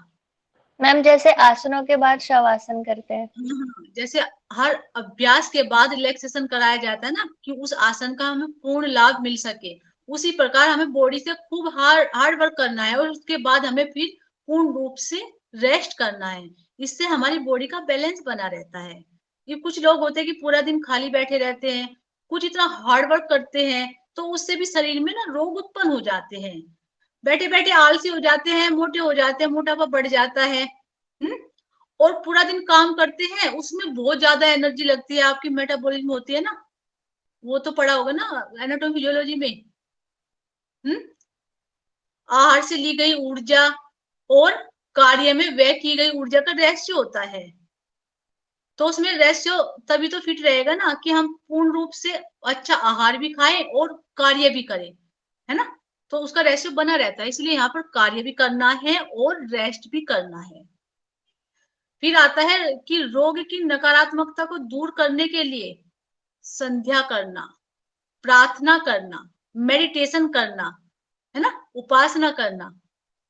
मैम जैसे आसनों के बाद शवासन करते हैं। जैसे हर अभ्यास के बाद रिलैक्सेशन कराया जाता है ना, कि उस आसन का हमें पूर्ण लाभ मिल सके, उसी प्रकार हमें बॉडी से खूब हार्ड वर्क करना है और उसके बाद हमें फिर पूर्ण रूप से रेस्ट करना है। इससे हमारी बॉडी का बैलेंस बना रहता है। ये कुछ लोग होते हैं कि पूरा दिन खाली बैठे रहते हैं, कुछ इतना हार्ड वर्क करते हैं, तो उससे भी शरीर में ना रोग उत्पन्न हो जाते हैं। बैठे बैठे आलसी हो जाते हैं, मोटे हो जाते हैं, मोटापा बढ़ जाता है। और पूरा दिन काम करते हैं, उसमें बहुत ज्यादा एनर्जी लगती है, आपकी मेटाबॉलिज्म होती है ना, वो तो पढ़ा होगा ना एनाटॉमी फिजियोलॉजी में। आहार से ली गई ऊर्जा और कार्य में व्यय की गई ऊर्जा का रेशियो होता है, तो उसमें रेशियो तभी तो फिट रहेगा ना कि हम पूर्ण रूप से अच्छा आहार भी खाएं और कार्य भी करें, है ना? तो उसका रेशियो बना रहता है। इसलिए यहाँ पर कार्य भी करना है और रेस्ट भी करना है। फिर आता है कि रोग की नकारात्मकता को दूर करने के लिए संध्या करना, प्रार्थना करना, मेडिटेशन करना, है ना, उपासना करना,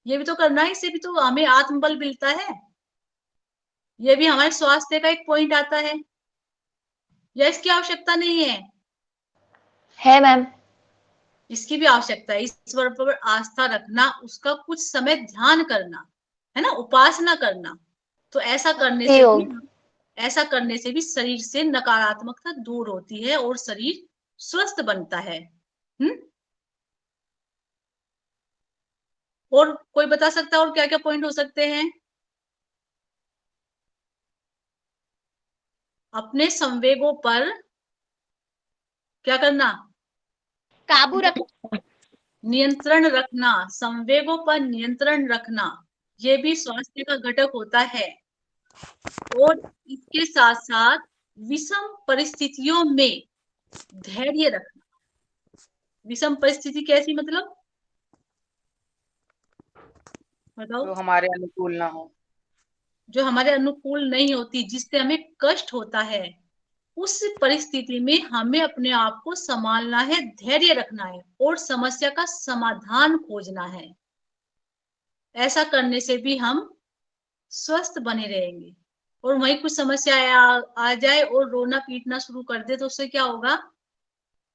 ये भी तो करना है। इससे भी तो हमें आत्मबल मिलता है। ये भी हमारे स्वास्थ्य का एक पॉइंट आता है, या इसकी आवश्यकता नहीं है? है मैम। इसकी भी आवश्यकता है। ईश्वर पर आस्था रखना, उसका कुछ समय ध्यान करना, है ना, उपासना करना। तो ऐसा करने से भी शरीर से नकारात्मकता दूर होती है और शरीर स्वस्थ बनता है। और कोई बता सकता है और क्या क्या पॉइंट हो सकते हैं? अपने संवेगों पर क्या करना? काबू रख नियंत्रण रखना, संवेगों पर नियंत्रण रखना, ये भी स्वास्थ्य का घटक होता है। और इसके साथ साथ विषम परिस्थितियों में धैर्य रखना। विषम परिस्थिति कैसी, मतलब बताओ? जो हमारे अनुकूल ना हो। जो हमारे अनुकूल नहीं होती, जिससे हमें कष्ट होता है, उस परिस्थिति में हमें अपने आप को संभालना है, धैर्य रखना है और समस्या का समाधान खोजना है। ऐसा करने से भी हम स्वस्थ बने रहेंगे। और वहीं कुछ समस्या आ जाए और रोना पीटना शुरू कर दे तो उससे क्या होगा?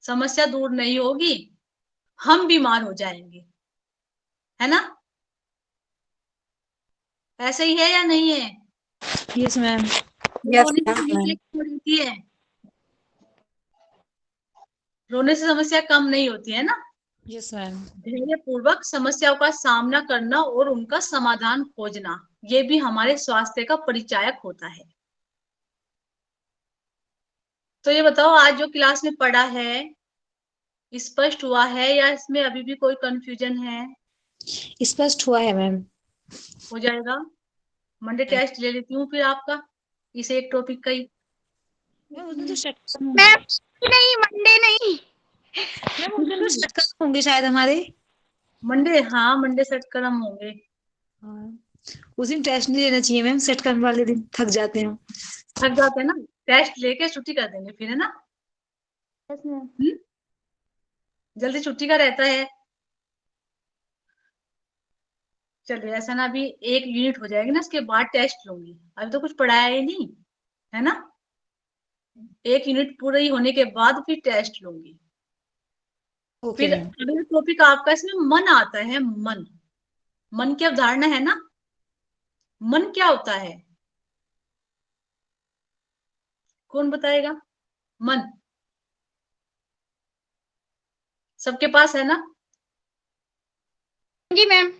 समस्या दूर नहीं होगी, हम बीमार हो जाएंगे, है ना? ऐसे ही है या नहीं है? Yes ma'am. रोने से समस्या कम होती है, रोने से समस्या कम नहीं होती है ना? Yes ma'am. धैर्य पूर्वक समस्याओं का सामना करना और उनका समाधान खोजना, ये भी हमारे स्वास्थ्य का परिचायक होता है। तो ये बताओ, आज जो क्लास में पढ़ा है स्पष्ट हुआ है या इसमें अभी भी कोई कंफ्यूजन है? स्पष्ट हुआ है मैम। हो जाएगा। मंडे टेस्ट ले लेती हूँ फिर आपका, इसे एक टॉपिक का ही। मैं नहीं, मंडे नहीं। होंगे शायद हमारे मंडे, हाँ मंडे सेट कर्म होंगे। हाँ। उस दिन टेस्ट नहीं लेना चाहिए मैम, सेट करने वाले दिन थक जाते हैं। थक जाते हैं ना, टेस्ट लेके छुट्टी कर देंगे फिर, है ना? जल्दी छुट्टी का रहता है। चलिए, ऐसा ना, अभी एक यूनिट हो जाएगी ना, इसके बाद टेस्ट लूंगी। अभी तो कुछ पढ़ाया ही नहीं है ना, एक यूनिट पूरी होने के बाद फिर टेस्ट लूंगी। फिर अगला टॉपिक आपका इसमें मन आता है। मन, मन की अवधारणा है ना। मन क्या होता है, कौन बताएगा? मन सबके पास है ना? जी मैम।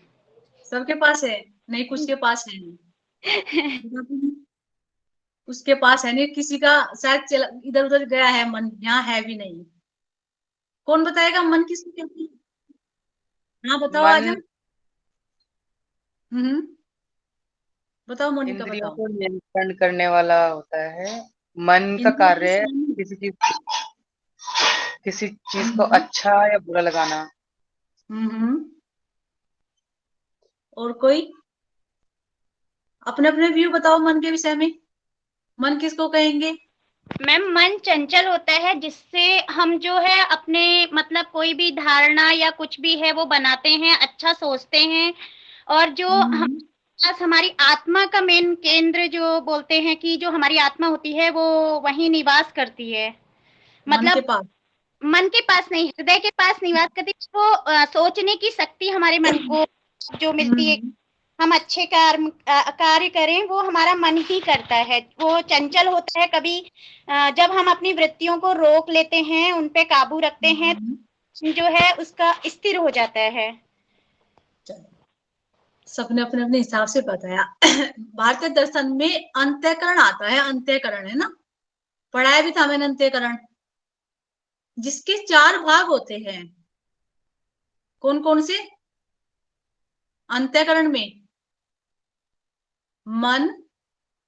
सबके पास है? नहीं, कुछ के पास है नहीं। उसके पास है नहीं, किसी का शायद इधर उधर गया है मन, यहाँ है भी नहीं। कौन बताएगा मन किसको कहते हैं? हाँ बताओ मन आजा। बताओ मोनिका, इंद्रियों बताओ। को नियंत्रण करने वाला होता है। मन का कार्य किसी चीज को अच्छा या बुरा लगाना। और कोई अपने अपने व्यू बताओ मन के विषय में। मन किसको कहेंगे? मैम, मन चंचल होता है, जिससे हम जो है अपने मतलब कोई भी धारणा या कुछ भी है वो बनाते हैं, अच्छा सोचते हैं। और जो हमारी आत्मा का मेन केंद्र जो बोलते हैं कि जो हमारी आत्मा होती है वो वहीं निवास करती है। मतलब मन के पास नहीं, हृदय के पास निवास करती है। वो सोचने की शक्ति हमारे मन को जो मिलती है, हम अच्छे कार्य करें, वो हमारा मन ही करता है। वो चंचल होता है। कभी जब हम अपनी वृत्तियों को रोक लेते हैं, उन पे काबू रखते हैं, जो है उसका स्थिर हो जाता है। सबने अपने अपने हिसाब से बताया। भारतीय दर्शन में अंतःकरण आता है। अंतःकरण है ना, पढ़ाया भी था मैंने अंतःकरण, जिसके 4 भाग होते हैं। कौन कौन से? अंतःकरण में मन,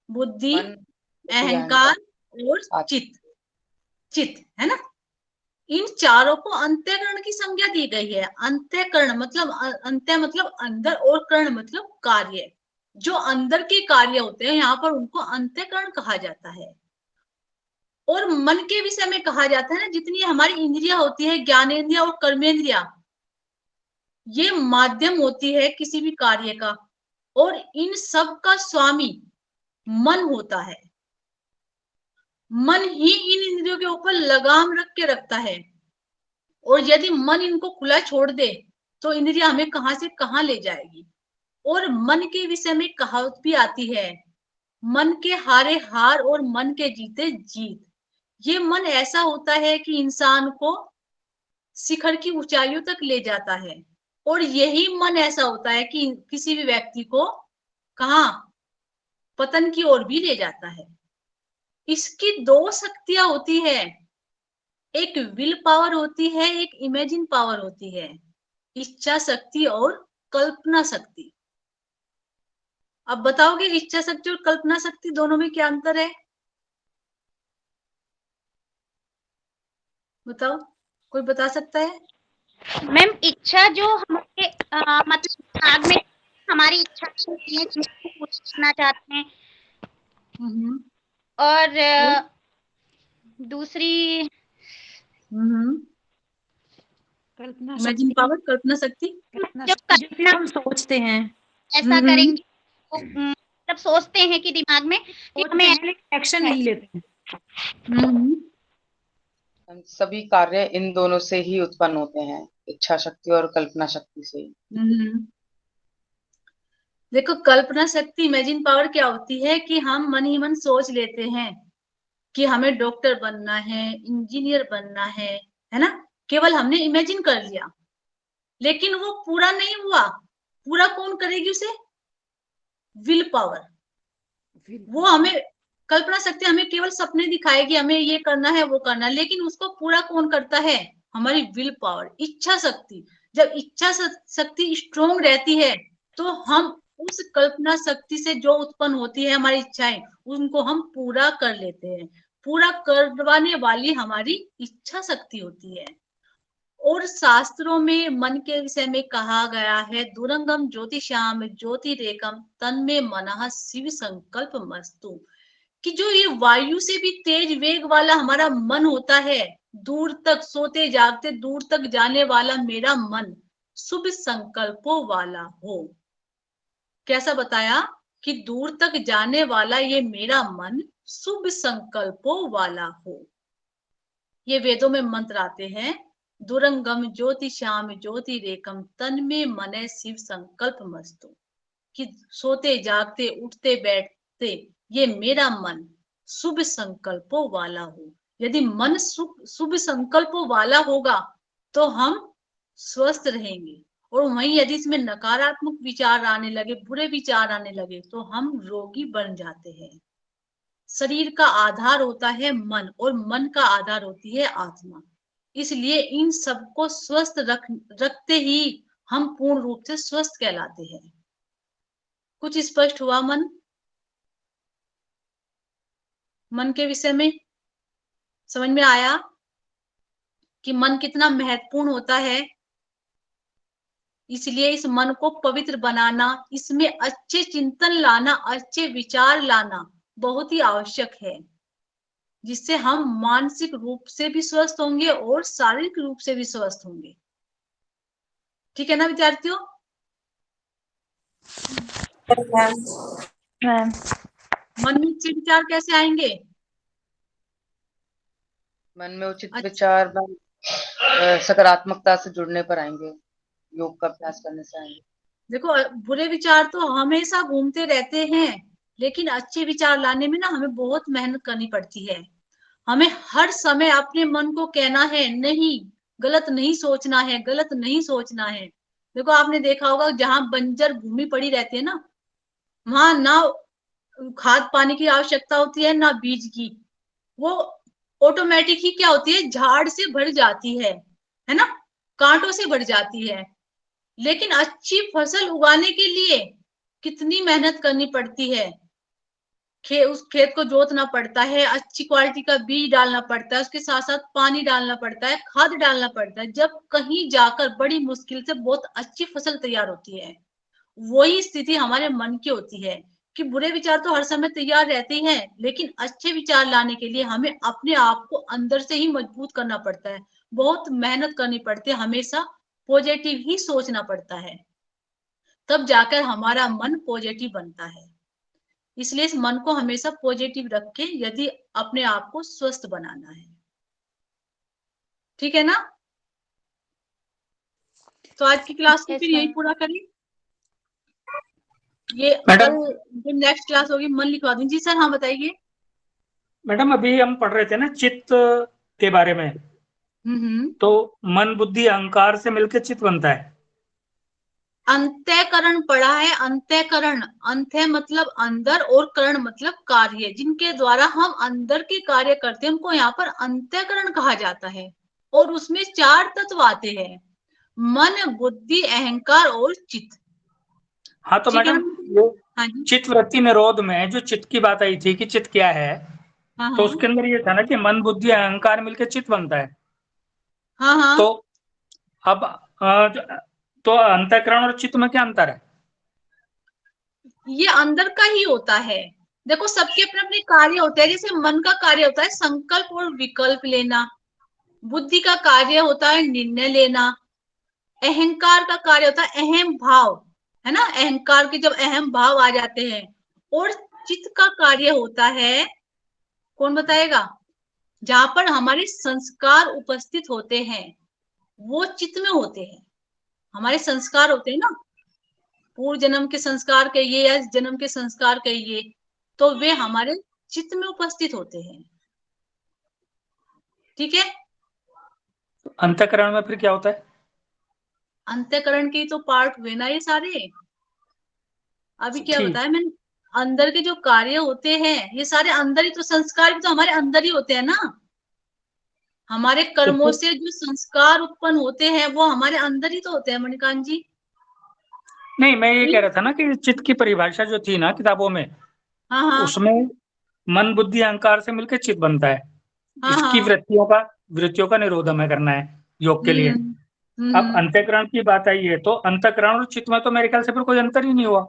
बुद्धि, अहंकार और चित्त। चित्त है ना, इन चारों को अंतःकरण की संज्ञा दी गई है। अंतःकरण मतलब अंत्य मतलब अंदर और करण मतलब कार्य। जो अंदर के कार्य होते हैं यहाँ पर उनको अंतःकरण कहा जाता है। और मन के विषय में कहा जाता है ना, जितनी हमारी इंद्रियां होती है, ज्ञानेंद्रिया और कर्मेंद्रिया, ये माध्यम होती है किसी भी कार्य का, और इन सब का स्वामी मन होता है। मन ही इन इंद्रियों के ऊपर लगाम रख के रखता है, और यदि मन इनको खुला छोड़ दे तो इंद्रिया हमें कहां से कहां ले जाएगी। और मन के विषय में कहावत भी आती है, मन के हारे हार और मन के जीते जीत। ये मन ऐसा होता है कि इंसान को शिखर की ऊंचाइयों तक ले जाता है। और यही मन ऐसा होता है कि किसी भी व्यक्ति को कहाँ पतन की ओर भी ले जाता है। इसकी दो शक्तियां होती है, एक विल पावर होती है, एक इमेजिन पावर होती है, इच्छा शक्ति और कल्पना शक्ति। अब बताओगे इच्छा शक्ति और कल्पना शक्ति दोनों में क्या अंतर है? बताओ, कोई बता सकता है? मैम इच्छा जो हमारे मतलब दिमाग में हमारी इच्छा होती है, जिसको पूरा करना चाहते हैं, और दूसरी कल्पना इमेजिन पावर, कल्पना शक्ति। जो कल्पना हम सोचते हैं ऐसा करेंगे, वो मतलब सोचते हैं कि दिमाग में कि हमें एक्शन नहीं लेते हैं। हम सभी कार्य इन दोनों से ही उत्पन्न होते हैं, इच्छा शक्ति और कल्पना शक्ति से। देखो, कल्पना शक्ति, इमेजिन पावर क्या होती है कि हम मन ही मन सोच लेते हैं कि हमें डॉक्टर बनना है, इंजीनियर बनना है ना? केवल हमने इमेजिन कर लिया, लेकिन वो पूरा नहीं हुआ। पूरा कौन करेगी उसे? Will power. वो हमें, कल्पना शक्ति हमें केवल सपने दिखाएगी, हमें ये करना है, वो करना है, लेकिन उसको पूरा कौन करता है? हमारी विल पावर, इच्छा शक्ति। जब इच्छा शक्ति स्ट्रोंग रहती है तो हम उस कल्पना शक्ति से जो उत्पन्न होती है हमारी इच्छाएं, उनको हम पूरा कर लेते हैं। पूरा करवाने वाली हमारी इच्छा शक्ति होती है। और शास्त्रों में मन के विषय में कहा गया है, दूरंगम ज्योतिषाम ज्योतिरेकम तन्मे मनः शिव संकल्प मस्तु, कि जो ये वायु से भी तेज वेग वाला हमारा मन होता है, दूर तक सोते जागते दूर तक जाने वाला मेरा मन शुभ संकल्पों वाला हो। कैसा बताया? कि दूर तक जाने वाला ये मेरा मन शुभ संकल्पों वाला हो। ये वेदों में मंत्र आते हैं, दुरंगम ज्योति श्याम ज्योति रेकम तन्मे मने शिव संकल्प मस्तु, कि सोते जागते उठते बैठते ये मेरा मन शुभ संकल्पों वाला हो। यदि मन शुभ संकल्पों वाला होगा तो हम स्वस्थ रहेंगे, और वहीं यदि इसमें नकारात्मक विचार आने लगे, बुरे विचार आने लगे, तो हम रोगी बन जाते हैं। शरीर का आधार होता है मन, और मन का आधार होती है आत्मा। इसलिए इन सबको स्वस्थ रखते ही हम पूर्ण रूप से स्वस्थ कहलाते हैं। कुछ स्पष्ट हुआ? मन के विषय में समझ में आया कि मन कितना महत्वपूर्ण होता है। इसलिए इस मन को पवित्र बनाना, इसमें अच्छे चिंतन लाना, अच्छे विचार लाना बहुत ही आवश्यक है, जिससे हम मानसिक रूप से भी स्वस्थ होंगे और शारीरिक रूप से भी स्वस्थ होंगे। ठीक है ना विद्यार्थियों? मन में अच्छे विचार कैसे आएंगे? मन में उचित विचार सकारात्मकता से जुड़ने पर आएंगे, योग का अभ्यास करने से आएंगे। देखो, बुरे विचार तो हमेशा घूमते रहते हैं, लेकिन अच्छे विचार लाने में ना हमें बहुत मेहनत करनी पड़ती है। हमें हर समय अपने मन को कहना है, नहीं, गलत नहीं सोचना है, गलत नहीं सोचना है। देखो, आपने देखा होगा जहां बंजर भूमि पड़ी रहती है ना, वहां ना खाद पानी की आवश्यकता होती है ना बीज की, वो ऑटोमेटिक ही क्या होती है, झाड़ से भर जाती है ना, कांटों से भर जाती है। लेकिन अच्छी फसल उगाने के लिए कितनी मेहनत करनी पड़ती है। उस खेत को जोतना पड़ता है, अच्छी क्वालिटी का बीज डालना पड़ता है, उसके साथ साथ पानी डालना पड़ता है, खाद डालना पड़ता है, जब कहीं जाकर बड़ी मुश्किल से बहुत अच्छी फसल तैयार होती है। वही स्थिति हमारे मन की होती है कि बुरे विचार तो हर समय तैयार रहते ही हैं, लेकिन अच्छे विचार लाने के लिए हमें अपने आप को अंदर से ही मजबूत करना पड़ता है, बहुत मेहनत करनी पड़ती है, हमेशा पॉजिटिव ही सोचना पड़ता है, तब जाकर हमारा मन पॉजिटिव बनता है। इसलिए इस मन को हमेशा पॉजिटिव रख के यदि अपने आप को स्वस्थ बनाना है। ठीक है ना? तो आज की क्लास को फिर यही पूरा करें। ये मैडम, जो नेक्स्ट क्लास होगी मन लिखवा दूं। जी सर, हाँ बताइए। मैडम अभी हम पढ़ रहे थे ना चित्त के बारे में, तो मन बुद्धि अहंकार से मिलकर चित्त बनता है। अंतःकरण पढ़ा है, अंतःकरण, अंत्य मतलब अंदर और करण मतलब कार्य, जिनके द्वारा हम अंदर के कार्य करते हैं उनको यहाँ पर अंतःकरण कहा जाता है। और उसमें 4 तत्व आते हैं, मन, बुद्धि, अहंकार और चित्त। हाँ तो ठीक है मैडम ना? ये हाँ जी, चित्त वृत्ति निरोध में जो चित्त की बात आई थी कि चित्त क्या है, हाँ तो हाँ उसके अंदर ये था ना कि मन, बुद्धि, अहंकार मिलकर चित्त बनता है। हाँ हाँ। तो अब तो अंतःकरण और चित्त में क्या अंतर है? ये अंदर का ही होता है। देखो सबके अपने अपने कार्य होते हैं। जैसे मन का कार्य होता है संकल्प और विकल्प लेना, बुद्धि का कार्य होता है निर्णय लेना, अहंकार का कार्य होता है अहम भाव, है ना, अहंकार के जब अहम भाव आ जाते हैं। और चित्त का कार्य होता है, कौन बताएगा, जहां पर हमारे संस्कार उपस्थित होते हैं वो चित्त में होते हैं। हमारे संस्कार होते हैं ना, पूर्व जन्म के संस्कार कहिए या इस जन्म के संस्कार कहिए, तो वे हमारे चित्त में उपस्थित होते हैं। ठीक है। अंतःकरण में फिर क्या होता है? अंतःकरण के तो पार्ट हुए ना ये सारे, अभी क्या ठीक। बताया मैंने, अंदर के जो कार्य होते हैं ये सारे अंदर ही, तो संस्कार भी तो हमारे अंदर ही होते हैं ना। हमारे कर्मों तो से जो संस्कार उत्पन्न होते हैं वो हमारे अंदर ही तो होते हैं मणिकांत जी। नहीं, मैं ये कह रहा था ना कि चित्त की परिभाषा जो थी ना किताबों में, हाँ हाँ उसमें मन, बुद्धि, अहंकार से मिलकर चित्त बनता है। हाँ इसकी हाँ। वृत्तियों का निरोध हमें करना है योग के लिए। अब हम्म। अंतःकरण की बात आई है, तो अंतःकरण और चित्त में तो मेरे ख्याल से फिर कोई अंतर ही नहीं हुआ।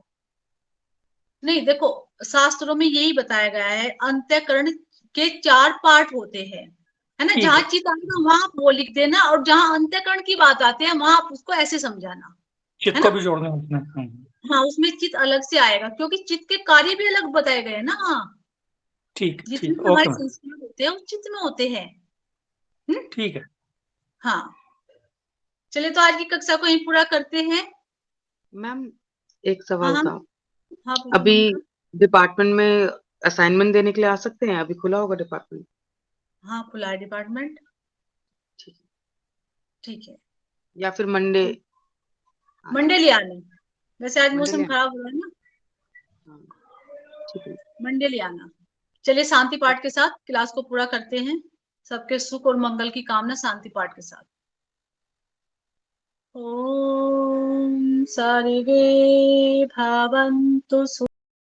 नहीं देखो, शास्त्रों में यही बताया गया है, अंतःकरण के 4 पार्ट होते हैं, है ना। ठीक जहां है, चित्त आएगा वहां आप वो लिख देना, और जहां अंतःकरण की बात आती है वहां आप उसको ऐसे समझाना, चित्त है को ना। भी जोड़ना है उसमें। हाँ, उसमें चित्त अलग से आएगा क्योंकि चित्त के कार्य भी अलग बताए गए हैं ना वहाँ। ठीक जितने ठीक, भी हमारे ओके मैम। संस्कार होते हैं वो चित्त में होते हैं। ठीक है हाँ, चलिए तो आज की कक्षा को यहीं पूरा करते हैं। मैम एक हाँ सवाल हाँ था। हाँ, पूछो अभी मनीषा। डिपार्टमेंट में असाइनमेंट देने के लिए आ सकते हैं? अभी खुला होगा डिपार्टमेंट? हाँ, खुला है डिपार्टमेंट। ठीक है। ठीक है, या फिर मंडे आ मंडे जाए? ले आना। वैसे आज मंडे मौसम ले? खराब हो रहा है ना, हाँ, ठीक है। मंडे ले आना। चलिए शांति पाठ के साथ क्लास को पूरा करते हैं। सबके सुख और मंगल की कामना शांति पाठ के साथ। ओम सर्वे भवन्तु